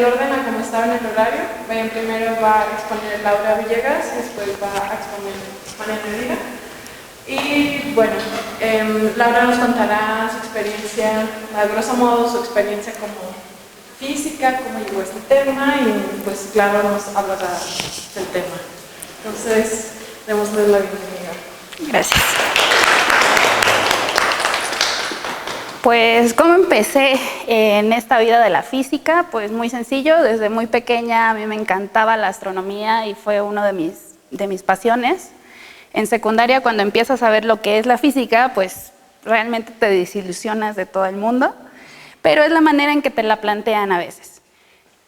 En orden a cómo estaba en el horario, primero va a exponer Laura Villegas, después va a exponer María Medina. Y bueno, Laura nos contará su experiencia, a grosso modo su experiencia como física, cómo llegó a este tema y pues claro nos hablará del tema. Entonces, démosle la bienvenida. Gracias. Pues, ¿cómo empecé en esta vida de la física? Pues muy sencillo, desde muy pequeña a mí me encantaba la astronomía y fue uno de mis pasiones. En secundaria, cuando empiezas a ver lo que es la física, pues realmente te desilusionas de todo el mundo, pero es la manera en que te la plantean a veces.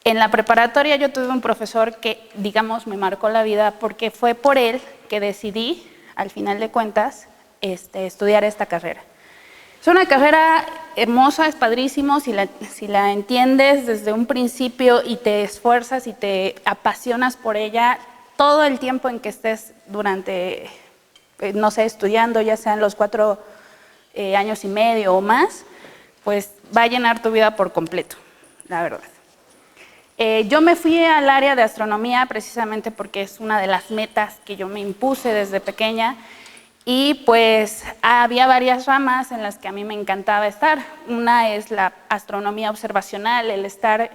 En la preparatoria yo tuve un profesor que, digamos, me marcó la vida porque fue por él que decidí, al final de cuentas, estudiar esta carrera. Es una carrera hermosa, es padrísimo, si la entiendes desde un principio y te esfuerzas y te apasionas por ella, todo el tiempo en que estés durante, no sé, estudiando, ya sean los 4 años y medio o más, pues va a llenar tu vida por completo, la verdad. Yo me fui al área de astronomía precisamente porque es una de las metas que yo me impuse desde pequeña. Y pues había varias ramas en las que a mí me encantaba estar. Una es la astronomía observacional, el estar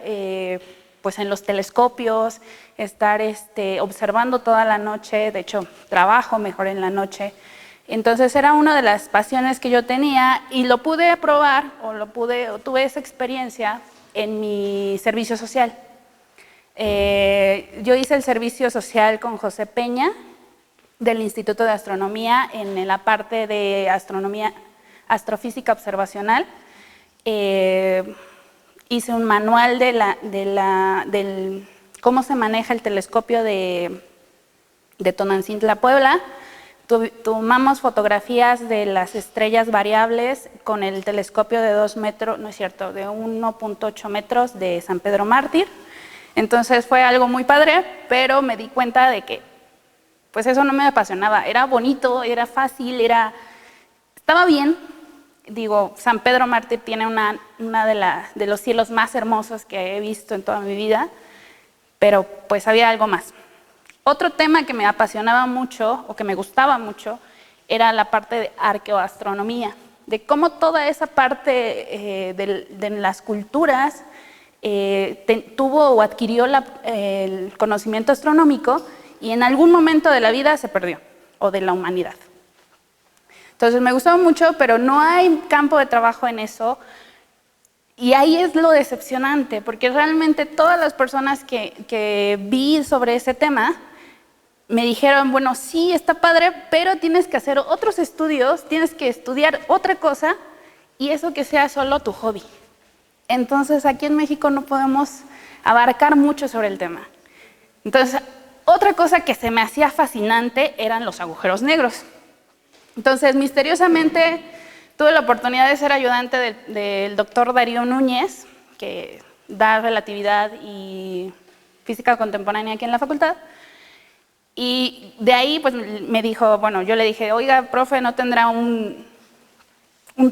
pues en los telescopios, estar observando toda la noche, de hecho trabajo mejor en la noche. Entonces era una de las pasiones que yo tenía y lo pude probar o tuve esa experiencia en mi servicio social. Yo hice el servicio social con José Peña, del Instituto de Astronomía, en la parte de astronomía, astrofísica observacional. Hice un manual del cómo se maneja el telescopio de Tonantzintla, Puebla. Tomamos fotografías de las estrellas variables con el telescopio de 2 metros, no es cierto, de 1.8 metros de San Pedro Mártir. Entonces fue algo muy padre, pero me di cuenta de que pues eso no me apasionaba, era bonito, era fácil, estaba bien. Digo, San Pedro Mártir tiene una de los cielos más hermosos que he visto en toda mi vida, pero pues había algo más. Otro tema que me apasionaba mucho, o que me gustaba mucho, era la parte de arqueoastronomía, de cómo toda esa parte de las culturas tuvo o adquirió el conocimiento astronómico, y en algún momento de la vida se perdió, o de la humanidad. Entonces me gustaba mucho, pero no hay campo de trabajo en eso, y ahí es lo decepcionante, porque realmente todas las personas que vi sobre ese tema me dijeron, bueno, sí, está padre, pero tienes que hacer otros estudios, tienes que estudiar otra cosa, y eso que sea solo tu hobby. Entonces aquí en México no podemos abarcar mucho sobre el tema. Entonces, otra cosa que se me hacía fascinante eran los agujeros negros. Entonces, misteriosamente, tuve la oportunidad de ser ayudante del doctor Darío Núñez, que da relatividad y física contemporánea aquí en la facultad. Y de ahí, pues, me dijo, bueno, yo le dije, oiga, profe, ¿no tendrá un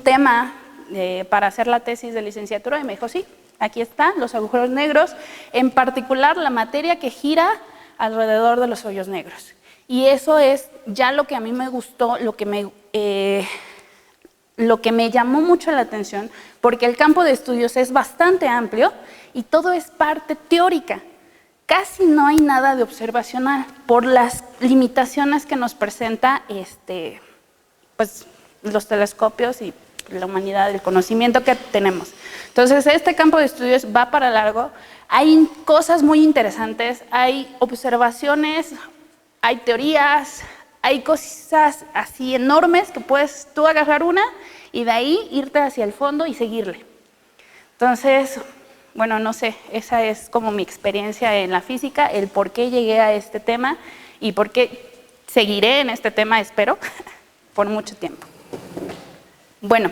tema para hacer la tesis de licenciatura? Y me dijo, sí, aquí están los agujeros negros, en particular la materia que gira alrededor de los hoyos negros. Y eso es ya lo que a mí me gustó, lo que me llamó mucho la atención, porque el campo de estudios es bastante amplio y todo es parte teórica. Casi no hay nada de observacional por las limitaciones que nos presenta pues, los telescopios y la humanidad, el conocimiento que tenemos. Entonces, este campo de estudios va para largo. Hay cosas muy interesantes, hay observaciones, hay teorías, hay cosas así enormes que puedes tú agarrar una y de ahí irte hacia el fondo y seguirle. Entonces, bueno, no sé, esa es como mi experiencia en la física, el por qué llegué a este tema y por qué seguiré en este tema, espero, por mucho tiempo. Bueno,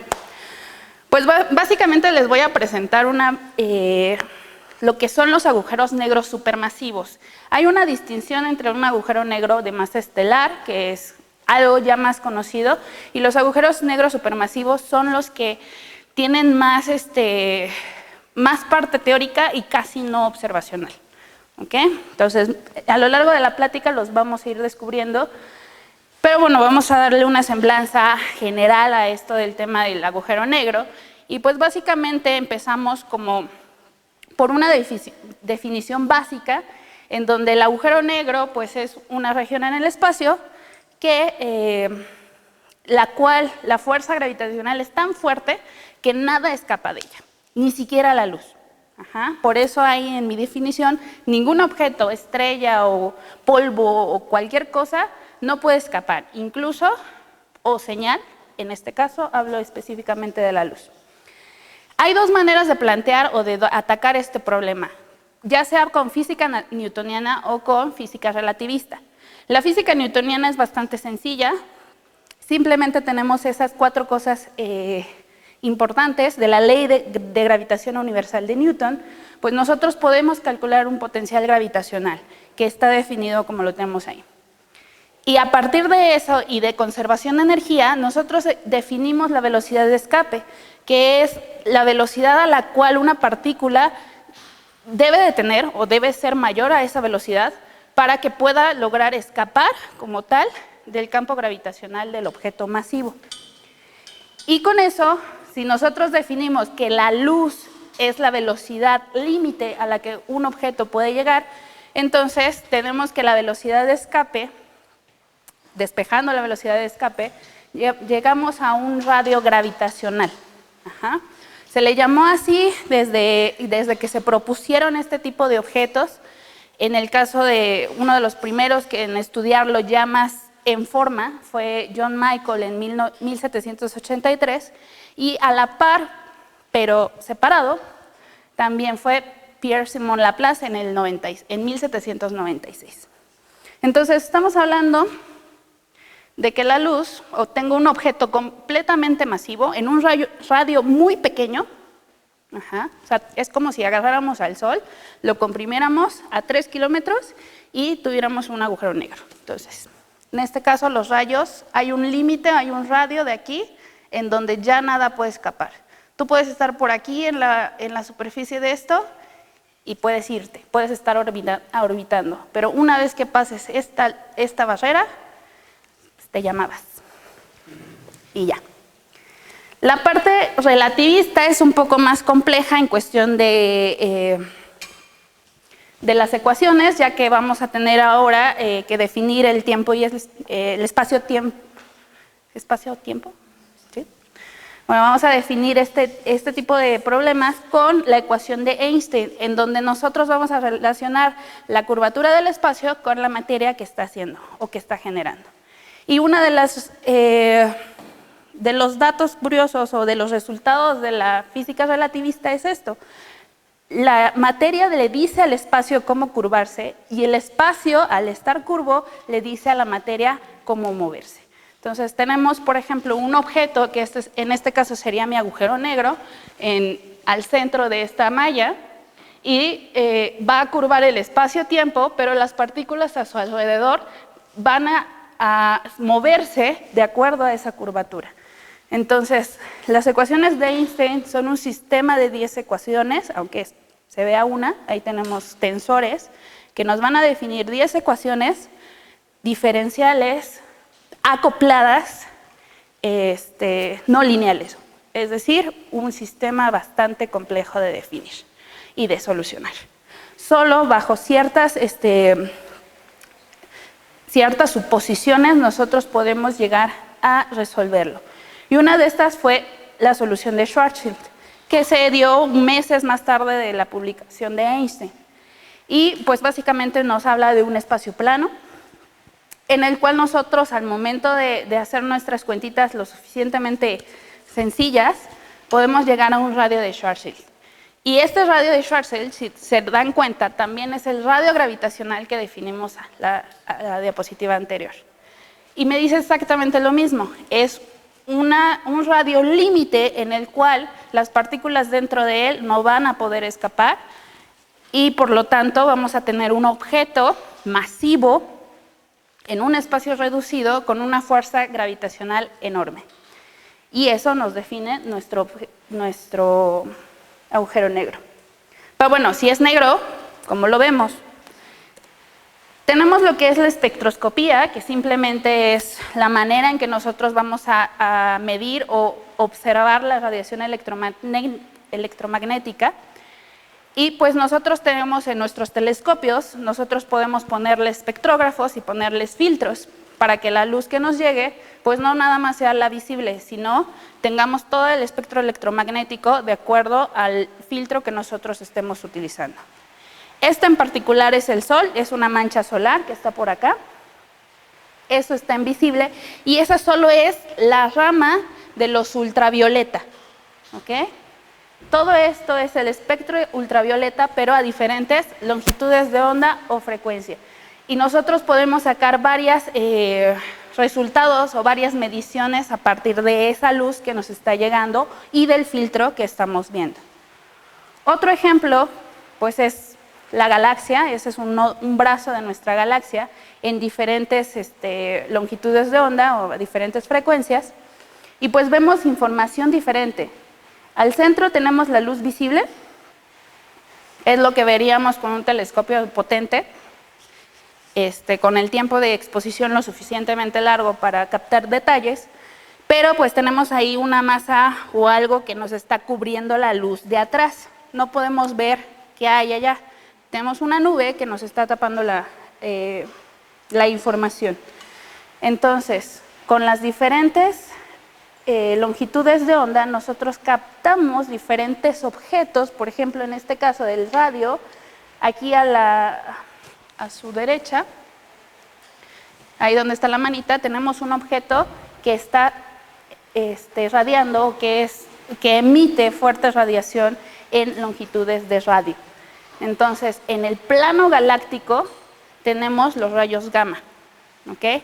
pues básicamente les voy a presentar lo que son los agujeros negros supermasivos. Hay una distinción entre un agujero negro de masa estelar, que es algo ya más conocido, y los agujeros negros supermasivos son los que tienen más más parte teórica y casi no observacional. ¿Ok? Entonces, a lo largo de la plática los vamos a ir descubriendo, pero bueno, vamos a darle una semblanza general a esto del tema del agujero negro, y pues básicamente empezamos como por una definición básica, en donde el agujero negro pues es una región en el espacio que, la cual la fuerza gravitacional es tan fuerte que nada escapa de ella, ni siquiera la luz. Ajá. Por eso hay en mi definición, ningún objeto, estrella o polvo o cualquier cosa no puede escapar, incluso, o señal, en este caso hablo específicamente de la luz. Hay dos maneras de plantear o de atacar este problema, ya sea con física newtoniana o con física relativista. La física newtoniana es bastante sencilla, simplemente tenemos esas 4 cosas importantes de la ley de gravitación universal de Newton, pues nosotros podemos calcular un potencial gravitacional que está definido como lo tenemos ahí. Y a partir de eso y de conservación de energía, nosotros definimos la velocidad de escape, que es la velocidad a la cual una partícula debe de tener o debe ser mayor a esa velocidad para que pueda lograr escapar como tal del campo gravitacional del objeto masivo. Y con eso, si nosotros definimos que la luz es la velocidad límite a la que un objeto puede llegar, entonces tenemos que la velocidad de escape, despejando la velocidad de escape, llegamos a un radio gravitacional. Ajá. Se le llamó así desde que se propusieron este tipo de objetos. En el caso de uno de los primeros que en estudiarlo ya más en forma fue John Michael en 1783, y a la par, pero separado, también fue Pierre-Simon Laplace en 1796. Entonces, estamos hablando de que la luz, o tengo un objeto completamente masivo en un radio muy pequeño, ajá, o sea, es como si agarráramos al Sol, lo comprimiéramos a 3 kilómetros y tuviéramos un agujero negro. Entonces, en este caso los rayos, hay un límite, hay un radio de aquí, en donde ya nada puede escapar. Tú puedes estar por aquí en la superficie de esto y puedes irte, puedes estar orbitando, pero una vez que pases esta barrera, te llamabas y ya. La parte relativista es un poco más compleja en cuestión de las ecuaciones, ya que vamos a tener ahora que definir el tiempo y el espacio-tiempo. ¿Espacio-tiempo? ¿Sí? Bueno, vamos a definir este tipo de problemas con la ecuación de Einstein, en donde nosotros vamos a relacionar la curvatura del espacio con la materia que está haciendo o que está generando. Y una de los datos curiosos o de los resultados de la física relativista es esto. La materia le dice al espacio cómo curvarse y el espacio, al estar curvo, le dice a la materia cómo moverse. Entonces tenemos, por ejemplo, un objeto, que en este caso sería mi agujero negro, al centro de esta malla, y va a curvar el espacio-tiempo, pero las partículas a su alrededor van a moverse de acuerdo a esa curvatura. Entonces, las ecuaciones de Einstein son un sistema de 10 ecuaciones, aunque se vea una, ahí tenemos tensores, que nos van a definir 10 ecuaciones diferenciales, acopladas, no lineales, es decir, un sistema bastante complejo de definir y de solucionar. Solo bajo ciertas suposiciones nosotros podemos llegar a resolverlo. Y una de estas fue la solución de Schwarzschild, que se dio meses más tarde de la publicación de Einstein. Y pues básicamente nos habla de un espacio plano, en el cual nosotros al momento de hacer nuestras cuentitas lo suficientemente sencillas, podemos llegar a un radio de Schwarzschild. Y este radio de Schwarzschild, si se dan cuenta, también es el radio gravitacional que definimos a la diapositiva anterior. Y me dice exactamente lo mismo, es un radio límite en el cual las partículas dentro de él no van a poder escapar y por lo tanto vamos a tener un objeto masivo en un espacio reducido con una fuerza gravitacional enorme. Y eso nos define nuestro agujero negro. Pero bueno, si es negro, como lo vemos. Tenemos lo que es la espectroscopía, que simplemente es la manera en que nosotros vamos a medir o observar la radiación electromagnética. Y pues nosotros tenemos en nuestros telescopios, nosotros podemos ponerles espectrógrafos y ponerles filtros para que la luz que nos llegue, pues no nada más sea la visible, sino tengamos todo el espectro electromagnético de acuerdo al filtro que nosotros estemos utilizando. Este en particular es el Sol, es una mancha solar que está por acá. Eso está invisible y esa solo es la rama de los ultravioleta, ¿ok? Todo esto es el espectro ultravioleta, pero a diferentes longitudes de onda o frecuencia. Y nosotros podemos sacar varios resultados o varias mediciones a partir de esa luz que nos está llegando y del filtro que estamos viendo. Otro ejemplo, pues es la galaxia, ese es un brazo de nuestra galaxia en diferentes longitudes de onda o diferentes frecuencias. Y pues vemos información diferente. Al centro tenemos la luz visible, es lo que veríamos con un telescopio potente, con el tiempo de exposición lo suficientemente largo para captar detalles, pero pues tenemos ahí una masa o algo que nos está cubriendo la luz de atrás. No podemos ver qué hay allá. Tenemos una nube que nos está tapando la información. Entonces, con las diferentes longitudes de onda, nosotros captamos diferentes objetos, por ejemplo, en este caso del radio, aquí a su derecha, ahí donde está la manita, tenemos un objeto que está radiando, que emite fuerte radiación en longitudes de radio. Entonces, en el plano galáctico tenemos los rayos gamma, ¿ok?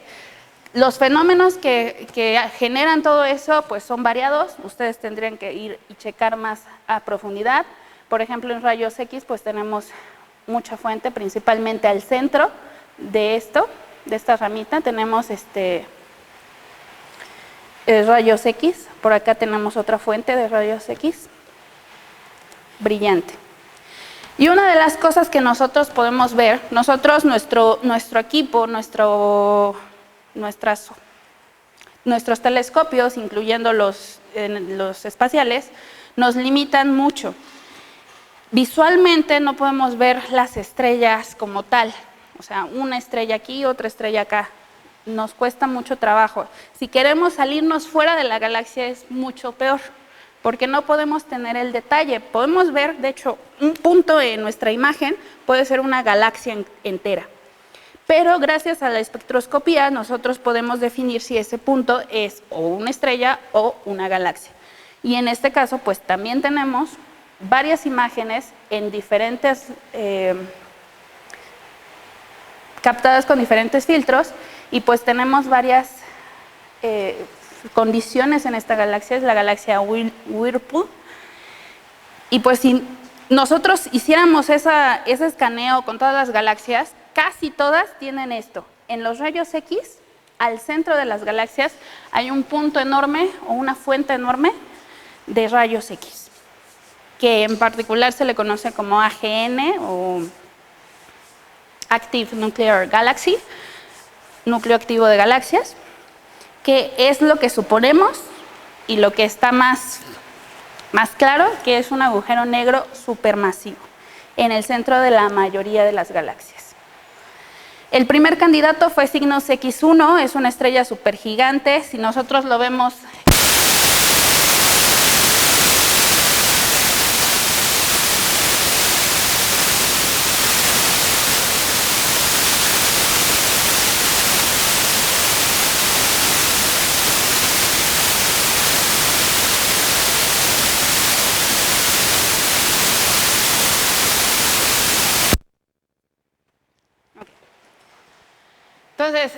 Los fenómenos que generan todo eso pues son variados, ustedes tendrían que ir y checar más a profundidad. Por ejemplo, en rayos X pues tenemos mucha fuente, principalmente al centro de esta ramita tenemos rayos X, por acá tenemos otra fuente de rayos X, brillante. Y una de las cosas que nosotros podemos ver, nuestro equipo, nuestros telescopios, incluyendo los espaciales, nos limitan mucho. Visualmente no podemos ver las estrellas como tal, o sea, una estrella aquí, otra estrella acá. Nos cuesta mucho trabajo. Si queremos salirnos fuera de la galaxia es mucho peor, porque no podemos tener el detalle. Podemos ver, de hecho, un punto en nuestra imagen puede ser una galaxia entera. Pero gracias a la espectroscopía nosotros podemos definir si ese punto es o una estrella o una galaxia. Y en este caso pues también tenemos varias imágenes en diferentes, captadas con diferentes filtros y pues tenemos varias condiciones en esta galaxia, es la galaxia Whirlpool. Y pues si nosotros hiciéramos ese escaneo con todas las galaxias, casi todas tienen esto. En los rayos X, al centro de las galaxias, hay un punto enorme o una fuente enorme de rayos X, que en particular se le conoce como AGN o Active Nuclear Galaxy, núcleo activo de galaxias, que es lo que suponemos y lo que está más claro, que es un agujero negro supermasivo en el centro de la mayoría de las galaxias. El primer candidato fue Cygnus X1, es una estrella supergigante. Si nosotros lo vemos entonces,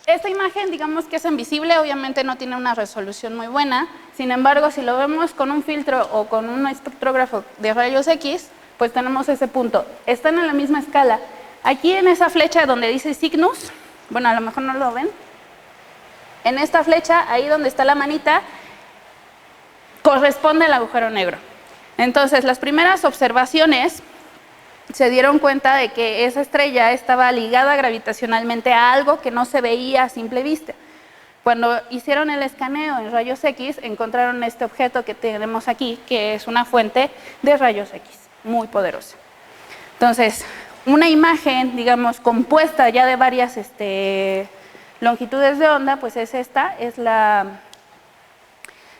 esta imagen, digamos que es invisible, obviamente no tiene una resolución muy buena. Sin embargo, si lo vemos con un filtro o con un espectrógrafo de rayos X, pues tenemos ese punto. Están en la misma escala. Aquí en esa flecha donde dice Cygnus, bueno, a lo mejor no lo ven. En esta flecha, ahí donde está la manita, corresponde al agujero negro. Entonces, las primeras observaciones se dieron cuenta de que esa estrella estaba ligada gravitacionalmente a algo que no se veía a simple vista. Cuando hicieron el escaneo en rayos X, encontraron este objeto que tenemos aquí, que es una fuente de rayos X, muy poderosa. Entonces, una imagen, digamos, compuesta ya de varias longitudes de onda, pues es esta, es la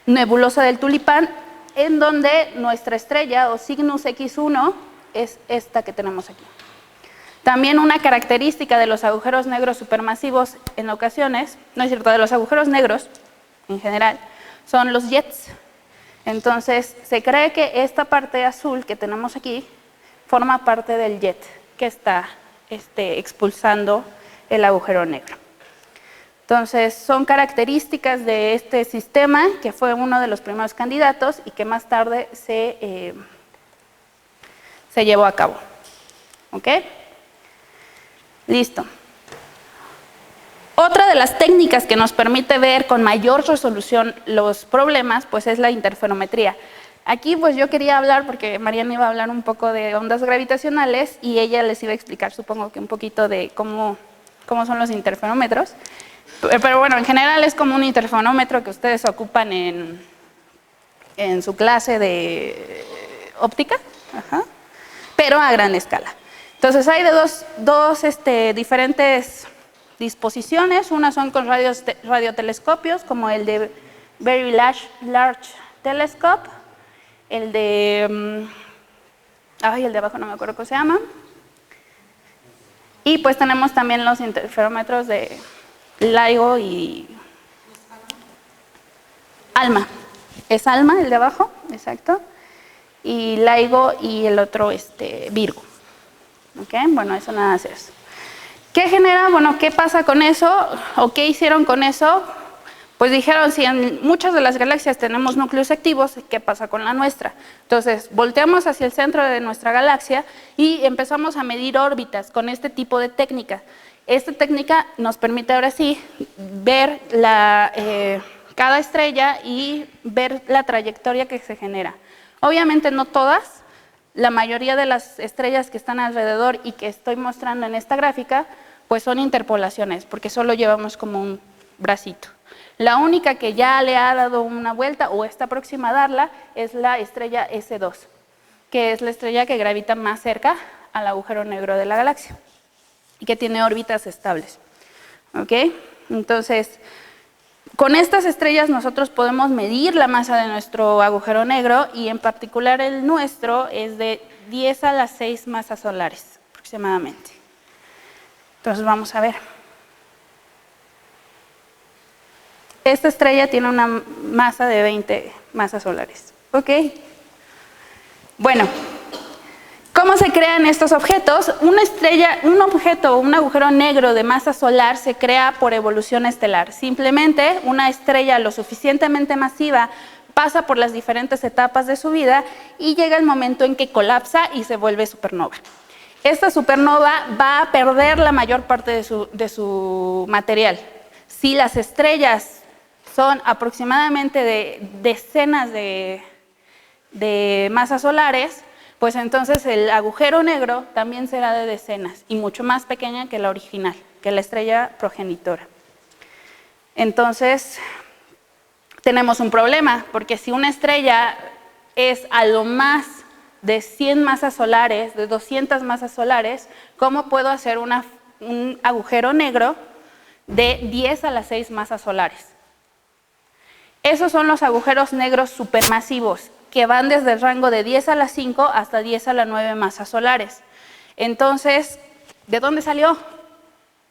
nebulosa del Tulipán, en donde nuestra estrella, o Cygnus X1, es esta que tenemos aquí. También una característica de los agujeros negros supermasivos en ocasiones, no es cierto, de los agujeros negros en general, son los jets. Entonces, se cree que esta parte azul que tenemos aquí forma parte del jet que está expulsando el agujero negro. Entonces, son características de este sistema que fue uno de los primeros candidatos y que más tarde se llevó a cabo. ¿Ok? Listo. Otra de las técnicas que nos permite ver con mayor resolución los problemas, pues es la interferometría. Aquí pues yo quería hablar, porque Mariana iba a hablar un poco de ondas gravitacionales y ella les iba a explicar, supongo que un poquito de cómo son los interferómetros. Pero bueno, en general es como un interferómetro que ustedes ocupan en su clase de óptica, pero a gran escala. Entonces hay de dos diferentes disposiciones, unas son con radiotelescopios, como el de Very Large Telescope, el de abajo no me acuerdo cómo se llama, y pues tenemos también los interferómetros de LIGO y ALMA, es ALMA el de abajo, exacto, y LIGO y el otro Virgo. ¿Okay? Bueno, eso nada más es. ¿Qué genera? Bueno, ¿qué pasa con eso? ¿O qué hicieron con eso? Pues dijeron, si en muchas de las galaxias tenemos núcleos activos, ¿qué pasa con la nuestra? Entonces, volteamos hacia el centro de nuestra galaxia y empezamos a medir órbitas con este tipo de técnica. Esta técnica nos permite ahora sí ver cada estrella y ver la trayectoria que se genera. Obviamente no todas. La mayoría de las estrellas que están alrededor y que estoy mostrando en esta gráfica, pues son interpolaciones, porque solo llevamos como un bracito. La única que ya le ha dado una vuelta o está próxima a darla es la estrella S2, que es la estrella que gravita más cerca al agujero negro de la galaxia y que tiene órbitas estables. ¿Ok? Entonces, con estas estrellas nosotros podemos medir la masa de nuestro agujero negro y en particular el nuestro es de 10 a la 6 masas solares aproximadamente. Entonces vamos a ver. Esta estrella tiene una masa de 20 masas solares. ¿Ok? Bueno, ¿cómo se crean estos objetos? Una estrella, un objeto, un agujero negro de masa solar se crea por evolución estelar. Simplemente una estrella lo suficientemente masiva pasa por las diferentes etapas de su vida y llega el momento en que colapsa y se vuelve supernova. Esta supernova va a perder la mayor parte de su material. Si las estrellas son aproximadamente de decenas de masas solares, pues entonces el agujero negro también será de decenas y mucho más pequeña que la original, que la estrella progenitora. Entonces, tenemos un problema, porque si una estrella es a lo más de 100 masas solares, de 200 masas solares, ¿cómo puedo hacer un agujero negro de 10 a las 6 masas solares? Esos son los agujeros negros supermasivos, que van desde el rango de 10 a la 5 hasta 10 a la 9 masas solares. Entonces, ¿de dónde salió?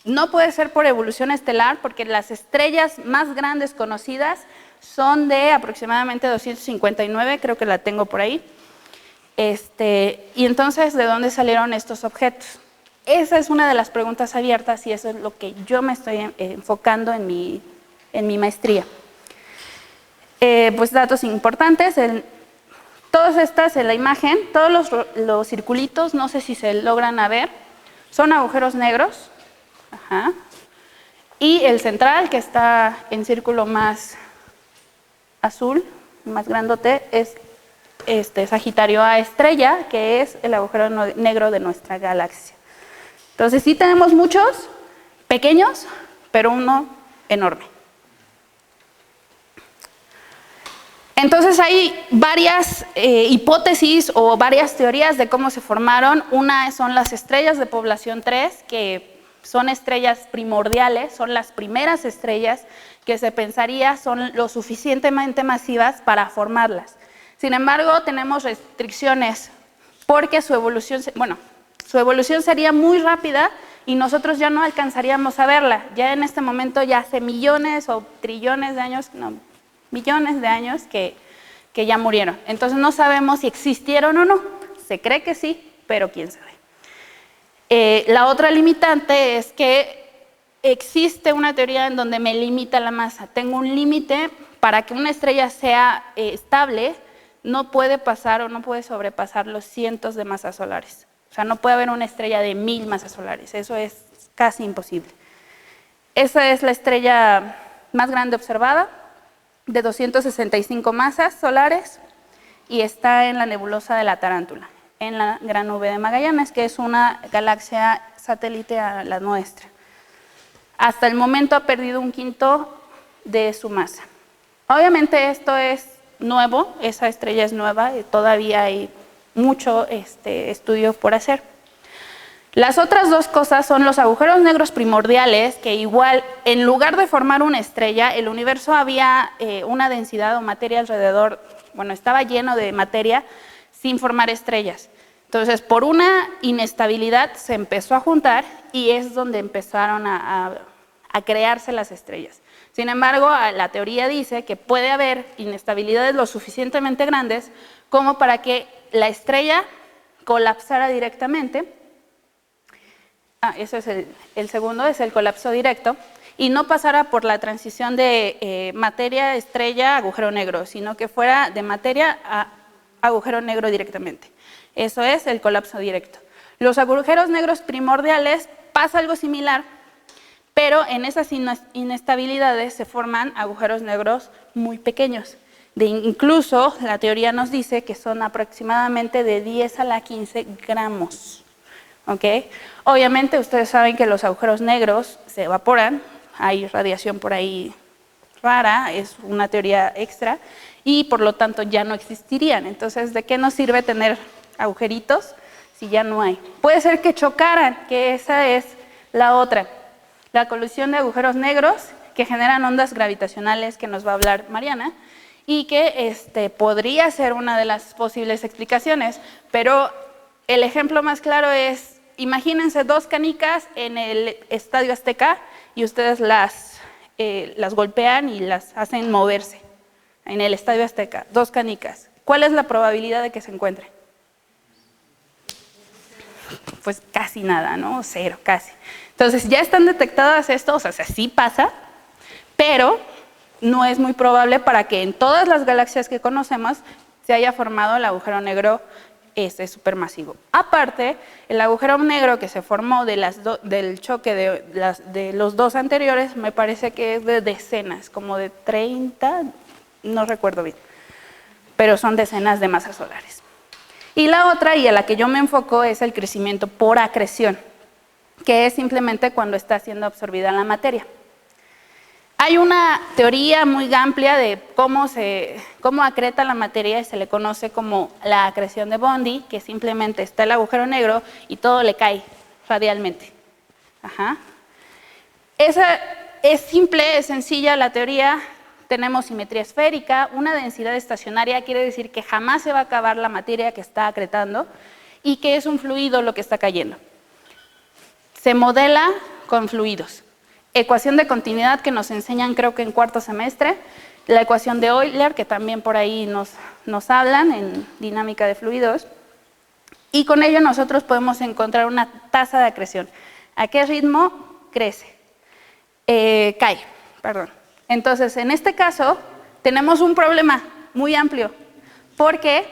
No puede ser por evolución estelar, porque las estrellas más grandes conocidas son de aproximadamente 259, creo que la tengo por ahí. Y entonces, ¿de dónde salieron estos objetos? Esa es una de las preguntas abiertas y eso es lo que yo me estoy enfocando en mi maestría. Pues datos importantes, todas estas en la imagen, todos los circulitos, no sé si se logran a ver, son agujeros negros. Ajá. Y el central, que está en círculo más azul, más grandote, es Sagitario A estrella, que es el agujero negro de nuestra galaxia. Entonces sí tenemos muchos pequeños, pero uno enorme. Entonces hay varias hipótesis o varias teorías de cómo se formaron. Una son las estrellas de población 3, que son estrellas primordiales, son las primeras estrellas que se pensaría son lo suficientemente masivas para formarlas. Sin embargo, tenemos restricciones porque su evolución sería muy rápida y nosotros ya no alcanzaríamos a verla. Ya en este momento, ya hace millones o trillones de años, no, millones de años que ya murieron. Entonces no sabemos si existieron o no. Se cree que sí, pero quién sabe. La otra limitante es que existe una teoría en donde me limita la masa. Tengo un límite para que una estrella sea estable, no puede pasar o no puede sobrepasar los cientos de masas solares. O sea, no puede haber una estrella de 1000 masas solares. Eso es casi imposible. Esa es la estrella más grande observada, de 265 masas solares, y está en la nebulosa de la Tarántula, en la Gran Nube de Magallanes, que es una galaxia satélite a la nuestra. Hasta el momento ha perdido 1/5 de su masa. Obviamente esto es nuevo, esa estrella es nueva, y todavía hay mucho estudio por hacer. Las otras dos cosas son los agujeros negros primordiales, que igual, en lugar de formar una estrella, el universo había una densidad o materia alrededor, bueno, estaba lleno de materia sin formar estrellas. Entonces, por una inestabilidad se empezó a juntar y es donde empezaron a crearse las estrellas. Sin embargo, la teoría dice que puede haber inestabilidades lo suficientemente grandes como para que la estrella colapsara directamente. Ese es el segundo, es el colapso directo, y no pasara por la transición de materia, estrella, agujero negro, sino que fuera de materia a agujero negro directamente. Eso es el colapso directo. Los agujeros negros primordiales pasa algo similar, pero en esas inestabilidades se forman agujeros negros muy pequeños. Incluso la teoría nos dice que son aproximadamente de 10 a la 15 gramos. ¿Okay? Obviamente ustedes saben que los agujeros negros se evaporan, hay radiación por ahí rara, es una teoría extra, y por lo tanto ya no existirían. Entonces, ¿de qué nos sirve tener agujeritos si ya no hay? Puede ser que chocaran, que esa es la otra. La colisión de agujeros negros que generan ondas gravitacionales, que nos va a hablar Mariana, y que podría ser una de las posibles explicaciones, pero el ejemplo más claro es, imagínense dos canicas en el Estadio Azteca y ustedes las golpean y las hacen moverse en el Estadio Azteca, dos canicas. ¿Cuál es la probabilidad de que se encuentren? Pues casi nada, ¿no? 0, casi. Entonces ya están detectadas esto, o sea, sí pasa, pero no es muy probable para que en todas las galaxias que conocemos se haya formado el agujero negro supermasivo. Aparte, el agujero negro que se formó del choque de los dos anteriores, me parece que es de decenas, como de 30, no recuerdo bien, pero son decenas de masas solares. Y la otra, y a la que yo me enfoco, es el crecimiento por acreción, que es simplemente cuando está siendo absorbida la materia. Hay una teoría muy amplia de cómo acreta la materia, y se le conoce como la acreción de Bondi, que simplemente está el agujero negro y todo le cae radialmente. Esa es simple, es sencilla la teoría. Tenemos simetría esférica, una densidad estacionaria, quiere decir que jamás se va a acabar la materia que está acretando y que es un fluido lo que está cayendo. Se modela con fluidos. Ecuación de continuidad que nos enseñan, creo que en cuarto semestre, la ecuación de Euler, que también por ahí nos hablan en dinámica de fluidos, y con ello nosotros podemos encontrar una tasa de acreción. ¿A qué ritmo crece? Cae, perdón. Entonces, en este caso, tenemos un problema muy amplio, porque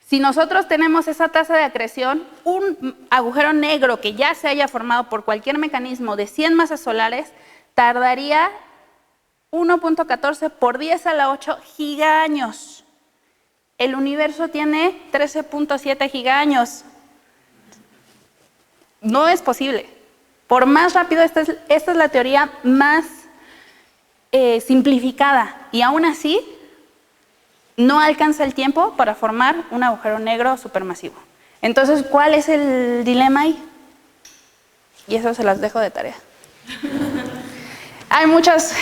si nosotros tenemos esa tasa de acreción, un agujero negro que ya se haya formado por cualquier mecanismo de 100 masas solares, tardaría 1.14 por 10 a la 8 gigaaños El universo tiene 13.7 gigaños. No es posible. Por más rápido, esta es la teoría más simplificada, y aún así no alcanza el tiempo para formar un agujero negro supermasivo. Entonces, ¿cuál es el dilema ahí? Y eso se las dejo de tarea. Hay muchas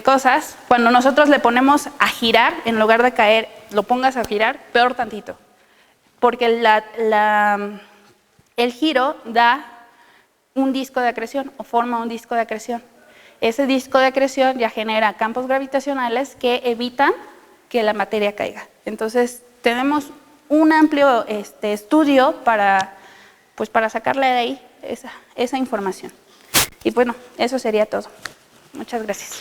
cosas. Cuando nosotros le ponemos a girar, en lugar de caer, lo pongas a girar, peor tantito. Porque el giro da un disco de acreción o forma un disco de acreción. Ese disco de acreción ya genera campos gravitacionales que evitan que la materia caiga. Entonces, tenemos un amplio estudio para sacarle de ahí esa información. Y bueno, eso sería todo. Muchas gracias.